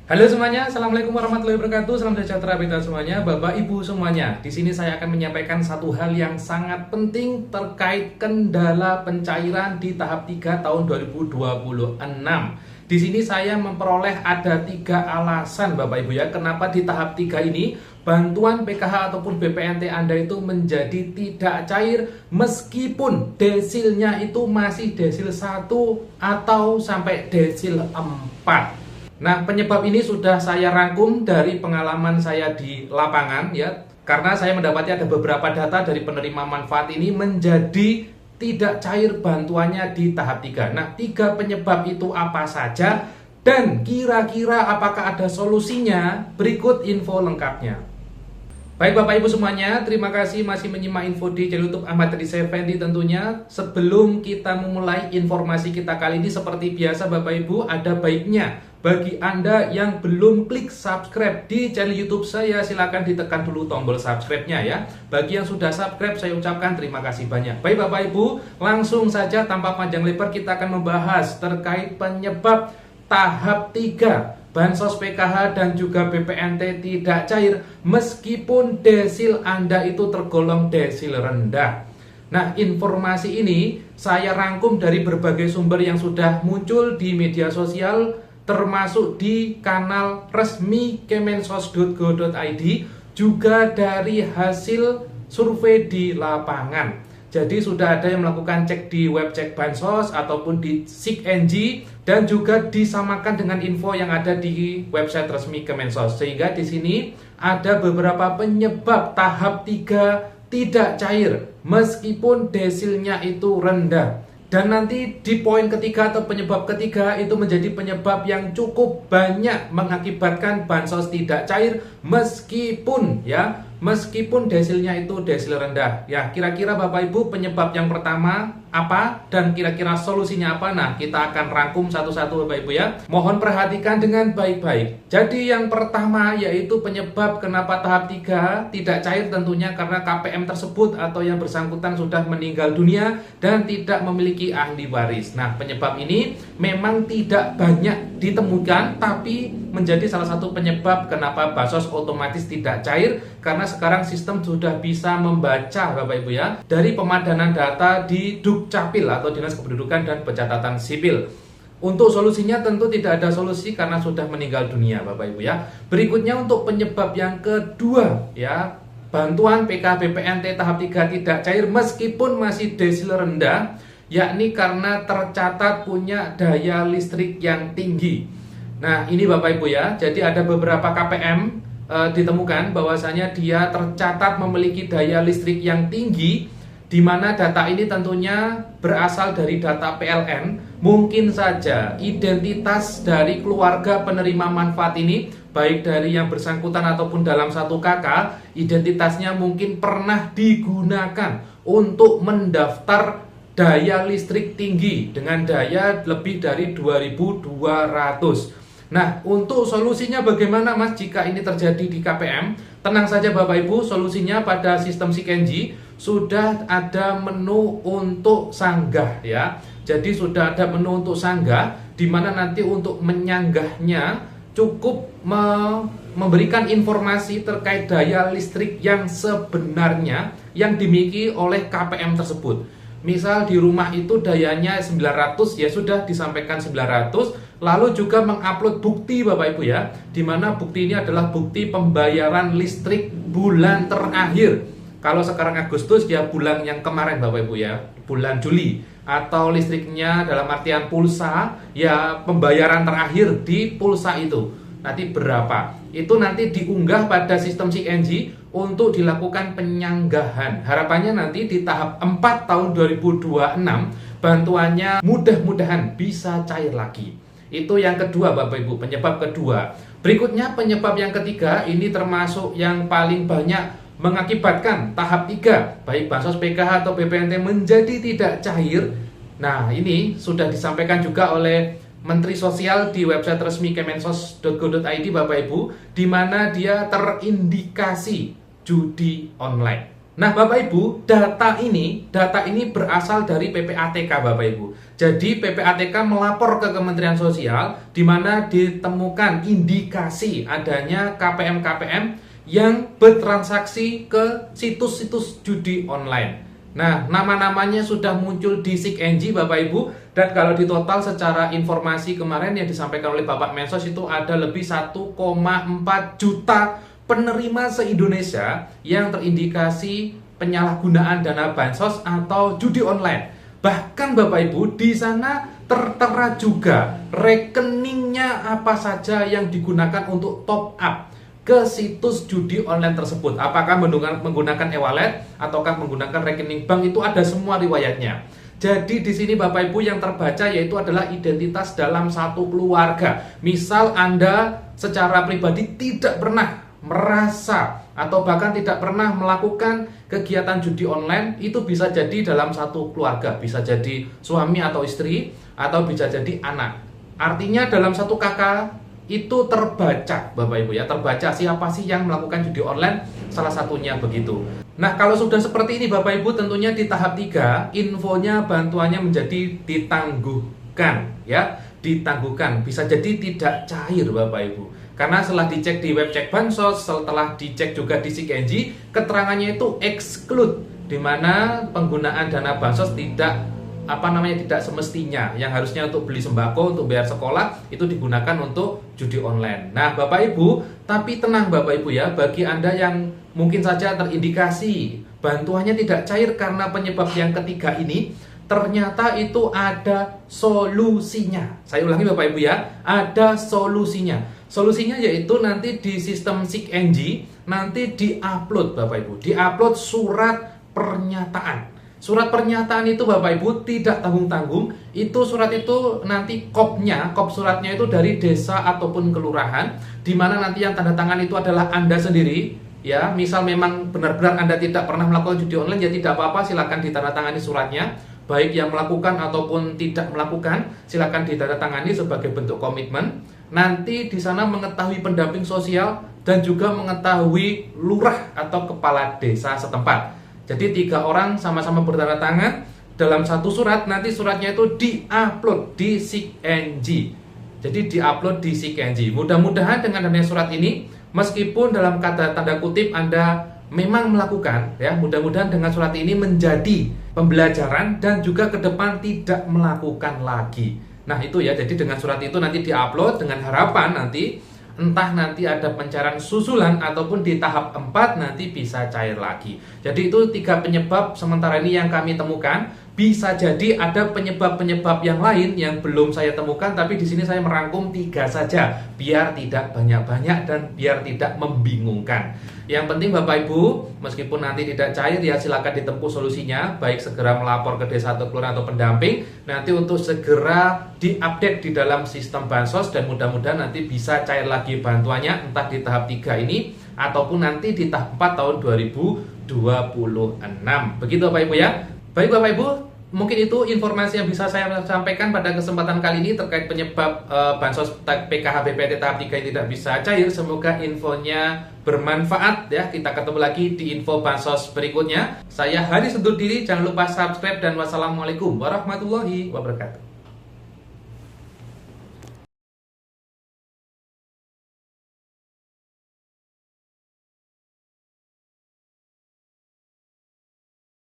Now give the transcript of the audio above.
Halo semuanya, assalamualaikum warahmatullahi wabarakatuh. Salam sejahtera beta semuanya, bapak ibu semuanya. Di sini saya akan menyampaikan satu hal yang sangat penting terkait kendala pencairan di tahap 3 tahun 2026. Di sini saya memperoleh ada 3 alasan bapak ibu ya, kenapa di tahap 3 ini bantuan PKH ataupun BPNT Anda itu menjadi tidak cair meskipun desilnya itu masih desil 1 atau sampai desil 4. Nah, penyebab ini sudah saya rangkum dari pengalaman saya di lapangan ya. Karena saya mendapati ada beberapa data dari penerima manfaat ini menjadi tidak cair bantuannya di tahap 3. Nah, 3 penyebab itu apa saja dan kira-kira apakah ada solusinya? Berikut info lengkapnya. Baik Bapak Ibu semuanya, terima kasih masih menyimak info di channel YouTube Ahmad Teddy Effendi tentunya. Sebelum kita memulai informasi kita kali ini, seperti biasa Bapak Ibu, ada baiknya bagi Anda yang belum klik subscribe di channel YouTube saya, silakan ditekan dulu tombol subscribe-nya ya. Bagi yang sudah subscribe, saya ucapkan terima kasih banyak. Baik Bapak Ibu, langsung saja tanpa panjang lebar kita akan membahas terkait penyebab tahap 3 Bansos PKH dan juga BPNT tidak cair meskipun desil Anda itu tergolong desil rendah. Nah, informasi ini saya rangkum dari berbagai sumber yang sudah muncul di media sosial, termasuk di kanal resmi kemensos.go.id, juga dari hasil survei di lapangan. Jadi sudah ada yang melakukan cek di web cek Bansos ataupun di SIG-NG dan juga disamakan dengan info yang ada di website resmi Kemensos. Sehingga di sini ada beberapa penyebab tahap 3 tidak cair meskipun desilnya itu rendah. Dan nanti di poin ketiga atau penyebab ketiga itu menjadi penyebab yang cukup banyak mengakibatkan bansos tidak cair meskipun desilnya itu desil rendah. Ya, kira-kira Bapak Ibu penyebab yang pertama apa dan kira-kira solusinya apa? Nah, kita akan rangkum satu-satu Bapak Ibu ya. Mohon perhatikan dengan baik-baik. Jadi yang pertama yaitu penyebab kenapa tahap 3 tidak cair tentunya karena KPM tersebut atau yang bersangkutan sudah meninggal dunia dan tidak memiliki ahli waris. Nah, penyebab ini memang tidak banyak ditemukan tapi menjadi salah satu penyebab kenapa bansos otomatis tidak cair karena sekarang sistem sudah bisa membaca Bapak Ibu ya dari pemadanan data di Dukcapil atau Dinas Kependudukan dan Pencatatan Sipil. Untuk solusinya tentu tidak ada solusi karena sudah meninggal dunia Bapak Ibu ya. Berikutnya untuk penyebab yang kedua ya, bantuan PKH BPNT tahap 3 tidak cair meskipun masih desil rendah, yakni karena tercatat punya daya listrik yang tinggi. Nah, ini Bapak Ibu ya. Jadi ada beberapa KPM ditemukan bahwasanya dia tercatat memiliki daya listrik yang tinggi, di mana data ini tentunya berasal dari data PLN. Mungkin saja identitas dari keluarga penerima manfaat ini, baik dari yang bersangkutan ataupun dalam satu kakak, identitasnya mungkin pernah digunakan untuk mendaftar daya listrik tinggi dengan daya lebih dari 2200. Nah, untuk solusinya bagaimana Mas jika ini terjadi di KPM? Tenang saja Bapak Ibu, solusinya pada sistem SIG-NG sudah ada menu untuk sanggah ya. Jadi sudah ada menu untuk sanggah di mana nanti untuk menyanggahnya cukup memberikan informasi terkait daya listrik yang sebenarnya yang dimiliki oleh KPM tersebut. Misal di rumah itu dayanya 900, ya sudah disampaikan 900, lalu juga mengupload bukti Bapak Ibu ya, dimana bukti ini adalah bukti pembayaran listrik bulan terakhir. Kalau sekarang Agustus ya bulan yang kemarin Bapak Ibu ya, bulan Juli. Atau listriknya dalam artian pulsa, ya pembayaran terakhir di pulsa itu nanti berapa. Itu nanti diunggah pada sistem SIG-NG untuk dilakukan penyanggahan. Harapannya nanti di tahap 4 tahun 2026 bantuannya mudah-mudahan bisa cair lagi. Itu yang kedua Bapak Ibu, penyebab kedua. Berikutnya penyebab yang ketiga, ini termasuk yang paling banyak mengakibatkan tahap 3 baik bansos PKH atau BPNT menjadi tidak cair. Nah, ini sudah disampaikan juga oleh Menteri Sosial di website resmi kemensos.go.id Bapak Ibu, di mana dia terindikasi judi online. Nah, Bapak Ibu, data ini berasal dari PPATK, Bapak Ibu. Jadi PPATK melapor ke Kementerian Sosial di mana ditemukan indikasi adanya KPM-KPM yang bertransaksi ke situs-situs judi online. Nah, nama-namanya sudah muncul di SIKNJ, Bapak Ibu. Dan kalau ditotal secara informasi kemarin yang disampaikan oleh Bapak Mensos itu ada lebih 1,4 juta penerima se-Indonesia yang terindikasi penyalahgunaan dana bansos atau judi online. Bahkan Bapak Ibu, di sana tertera juga rekeningnya apa saja yang digunakan untuk top up ke situs judi online tersebut. Apakah menggunakan e-wallet ataukah menggunakan rekening bank, itu ada semua riwayatnya. Jadi di sini Bapak Ibu yang terbaca yaitu adalah identitas dalam satu keluarga. Misal Anda secara pribadi tidak pernah merasa atau bahkan tidak pernah melakukan kegiatan judi online, itu bisa jadi dalam satu keluarga, bisa jadi suami atau istri, atau bisa jadi anak. Artinya dalam satu kakak itu terbaca, Bapak Ibu ya, terbaca siapa sih yang melakukan judi online, salah satunya begitu. Nah, kalau sudah seperti ini Bapak Ibu, tentunya di tahap 3 infonya, bantuannya menjadi ditangguhkan ya, ditangguhkan, bisa jadi tidak cair Bapak Ibu. Karena setelah dicek di web cek bansos, setelah dicek juga di SIKNJ, keterangannya itu exclude, di mana penggunaan dana bansos tidak tidak semestinya, yang harusnya untuk beli sembako, untuk bayar sekolah, itu digunakan untuk judi online. Nah, Bapak Ibu, tapi tenang Bapak Ibu ya, bagi Anda yang mungkin saja terindikasi bantuannya tidak cair karena penyebab yang ketiga ini, ternyata itu ada solusinya. Saya ulangi Bapak Ibu ya, ada solusinya. Solusinya yaitu nanti di sistem SIKNJ nanti diupload Bapak Ibu, diupload surat pernyataan. Surat pernyataan itu Bapak Ibu tidak tanggung-tanggung, itu surat itu nanti kop suratnya itu dari desa ataupun kelurahan, di mana nanti yang tanda tangan itu adalah Anda sendiri. Ya, misal memang benar-benar Anda tidak pernah melakukan judi online, ya tidak apa-apa, silakan ditandatangani suratnya. Baik yang melakukan ataupun tidak melakukan, silakan ditandatangani sebagai bentuk komitmen. Nanti di sana mengetahui pendamping sosial dan juga mengetahui lurah atau kepala desa setempat. Jadi 3 orang sama-sama bertanda tangan dalam satu surat, nanti suratnya itu diupload di SIKNJ. Jadi diupload di SIKNJ. Mudah-mudahan dengan adanya surat ini, meskipun dalam kata tanda kutip Anda memang melakukan, ya, mudah-mudahan dengan surat ini menjadi pembelajaran dan juga ke depan tidak melakukan lagi. Nah itu ya, jadi dengan surat itu nanti diupload dengan harapan nanti entah nanti ada pencairan susulan ataupun di tahap 4 nanti bisa cair lagi. Jadi itu 3 penyebab sementara ini yang kami temukan. Bisa jadi ada penyebab-penyebab yang lain yang belum saya temukan, tapi di sini saya merangkum 3 saja biar tidak banyak-banyak dan biar tidak membingungkan. Yang penting Bapak Ibu, meskipun nanti tidak cair ya silakan ditempuh solusinya, baik segera melapor ke desa atau kelurahan atau pendamping, nanti untuk segera diupdate di dalam sistem bansos dan mudah-mudahan nanti bisa cair lagi bantuannya entah di tahap 3 ini ataupun nanti di tahap 4 tahun 2026. Begitu Bapak Ibu ya. Baik Bapak Ibu, mungkin itu informasi yang bisa saya sampaikan pada kesempatan kali ini terkait penyebab bansos PKH BPT tahap 3 yang tidak bisa cair. Semoga infonya bermanfaat ya. Kita ketemu lagi di info bansos berikutnya. Saya Haris undur diri, jangan lupa subscribe dan wassalamualaikum warahmatullahi wabarakatuh.